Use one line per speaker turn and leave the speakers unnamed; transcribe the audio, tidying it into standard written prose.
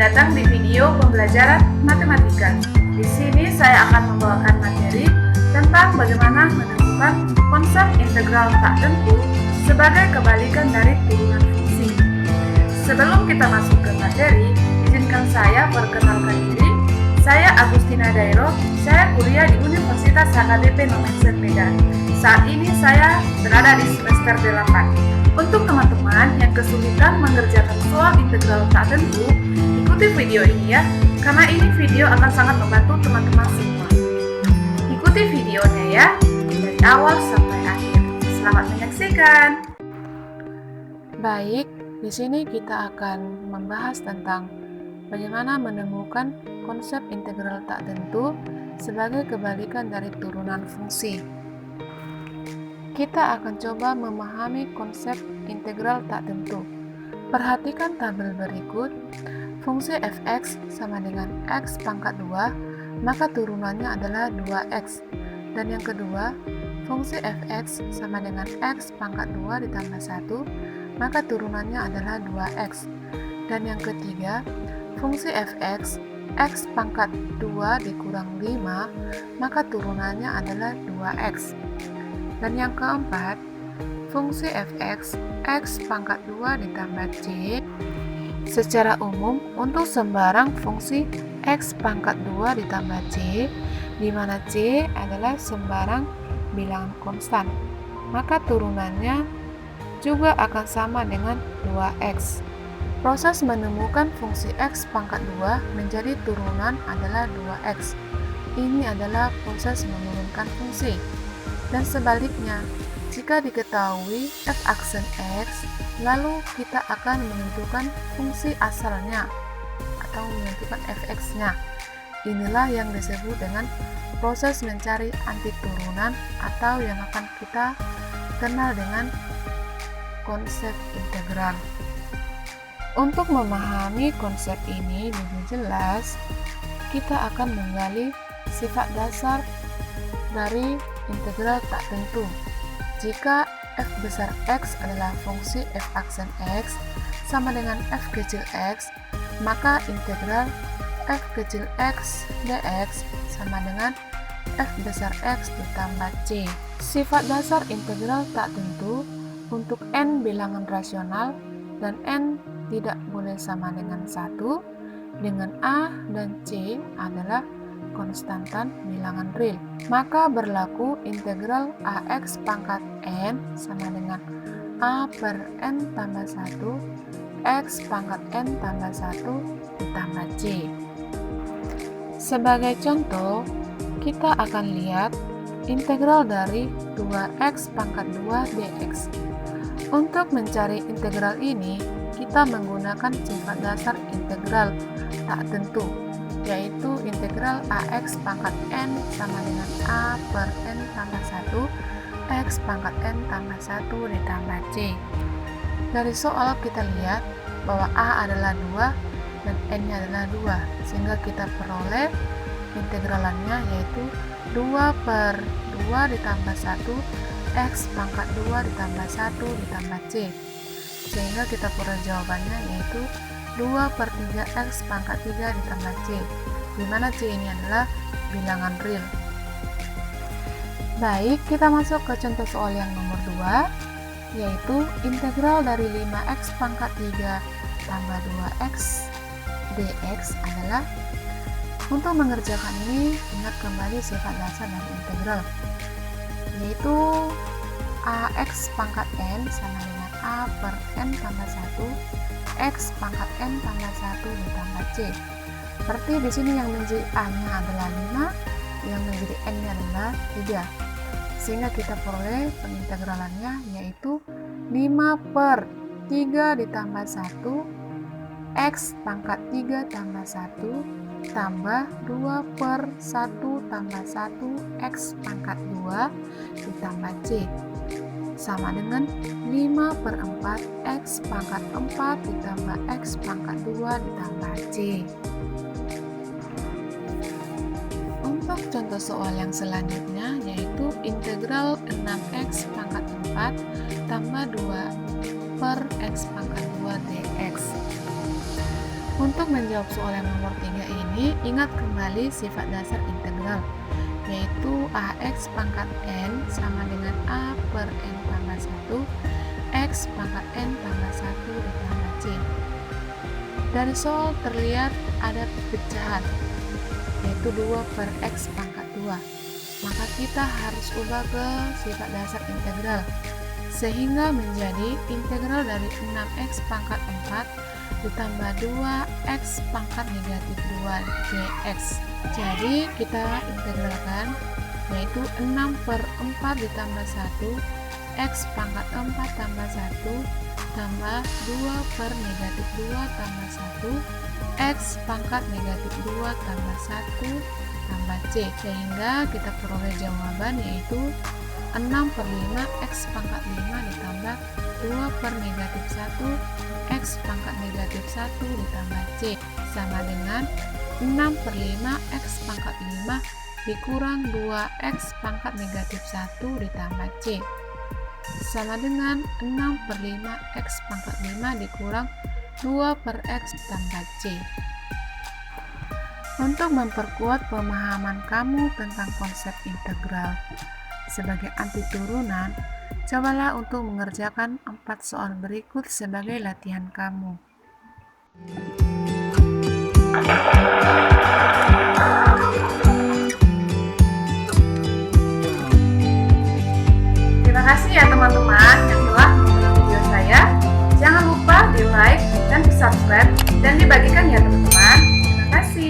Selamat datang di video pembelajaran matematika. Di sini saya akan membawakan materi tentang bagaimana menemukan konsep integral tak tentu sebagai kebalikan dari turunan fungsi. Sebelum kita masuk ke materi, izinkan saya perkenalkan diri. Saya Agustina Dairo, saya kuliah di Universitas HKBP Nomensen Medan. Saat ini saya berada di semester 8. Untuk teman-teman yang kesulitan mengerjakan soal integral tak tentu, ikuti video ini ya, karena ini video akan sangat membantu teman-teman semua. Ikuti videonya ya, dari awal sampai akhir. Selamat menyaksikan.
Baik, di sini kita akan membahas tentang bagaimana menemukan konsep integral tak tentu sebagai kebalikan dari turunan fungsi. Kita akan coba memahami konsep integral tak tentu. Perhatikan tabel berikut. Fungsi fx sama dengan x pangkat 2, maka turunannya adalah 2x. Dan yang kedua, fungsi fx sama dengan x pangkat 2 ditambah 1, maka turunannya adalah 2x. Dan yang ketiga, fungsi fx, x pangkat 2 dikurang 5, maka turunannya adalah 2x. Dan yang keempat, fungsi fx, x pangkat 2 ditambah c. Secara umum, untuk sembarang fungsi x pangkat 2 ditambah c, di mana c adalah sembarang bilangan konstan, maka turunannya juga akan sama dengan 2x. Proses menemukan fungsi x pangkat 2 menjadi turunan adalah 2x. Ini adalah proses menurunkan fungsi. Dan sebaliknya, jika diketahui f aksen x, lalu kita akan menentukan fungsi asalnya atau menentukan fx-nya. Inilah yang disebut dengan proses mencari antiturunan atau yang akan kita kenal dengan konsep integral. Untuk memahami konsep ini lebih jelas, kita akan menggali sifat dasar dari integral tak tentu. Jika f besar x adalah fungsi f aksen x sama dengan f kecil x, maka integral f kecil x dx sama dengan f besar x ditambah c. Sifat dasar integral tak tentu untuk n bilangan rasional dan n tidak boleh sama dengan 1, dengan a dan c adalah konstantan bilangan real, maka berlaku integral ax pangkat n sama dengan a per n tambah 1 x pangkat n tambah 1 ditambah c. Sebagai contoh, kita akan lihat integral dari 2x pangkat 2 dx. Untuk mencari integral ini, kita menggunakan sifat dasar integral tak tentu, yaitu integral ax pangkat n sama dengan a per n tambah 1 x pangkat n tambah 1 ditambah c. Dari soal kita lihat bahwa a adalah 2 dan n-nya adalah 2, sehingga kita peroleh integralannya yaitu 2 per 2 ditambah 1 x pangkat 2 ditambah 1 ditambah c, sehingga kita peroleh jawabannya yaitu 2 per 3x pangkat 3 ditambah c, di mana c ini adalah bilangan real. Baik, kita masuk ke contoh soal yang nomor 2, yaitu integral dari 5x pangkat 3 tambah 2x dx adalah. Untuk mengerjakan ini, ingat kembali sifat dasar dari integral, yaitu ax pangkat n sama dengan a per n tambah 1 x pangkat n tambah 1 ditambah c. Berarti di sini yang menjadi a-nya adalah 5, yang menjadi n-nya adalah 3. Sehingga kita peroleh pengintegralannya yaitu 5 per 3 ditambah 1 x pangkat 3 tambah 1 tambah 2 per 1 tambah 1 x pangkat 2 ditambah c, sama dengan 5 per 4 x pangkat 4 ditambah x pangkat 2 ditambah c. Untuk contoh soal yang selanjutnya yaitu integral 6x pangkat 4 tambah 2 per x pangkat 2 dx. Untuk menjawab soal yang nomor 3 ini, ingat kembali sifat dasar integral, yaitu AX pangkat N sama dengan A per N tambah 1, X pangkat N tambah 1 ditambah C. Dari soal terlihat ada pecahan, yaitu 2 per X pangkat 2. Maka kita harus ubah ke sifat dasar integral, sehingga menjadi integral dari 6X pangkat 4 ditambah 2X pangkat negatif 2 dx. Jadi kita integralkan, yaitu 6 per 4 ditambah 1 X pangkat 4 tambah 1 tambah 2 per negatif 2 tambah 1 X pangkat negatif 2 tambah 1 tambah C, sehingga kita peroleh jawaban yaitu 6 per 5 X pangkat 5 ditambah 2 per negatif 1 X pangkat negatif 1 ditambah C sama dengan 6 per 5 X pangkat 5 dikurang 2X pangkat negatif 1 ditambah C sama dengan 6 per 5 X pangkat 5 dikurang 2 per X tambah C. Untuk memperkuat pemahaman kamu tentang konsep integral sebagai antiturunan, cobalah untuk mengerjakan 4 soal berikut sebagai latihan kamu.
Terima kasih ya teman-teman yang telah menonton video saya. Jangan lupa di like dan di subscribe dan dibagikan ya teman-teman. Terima kasih.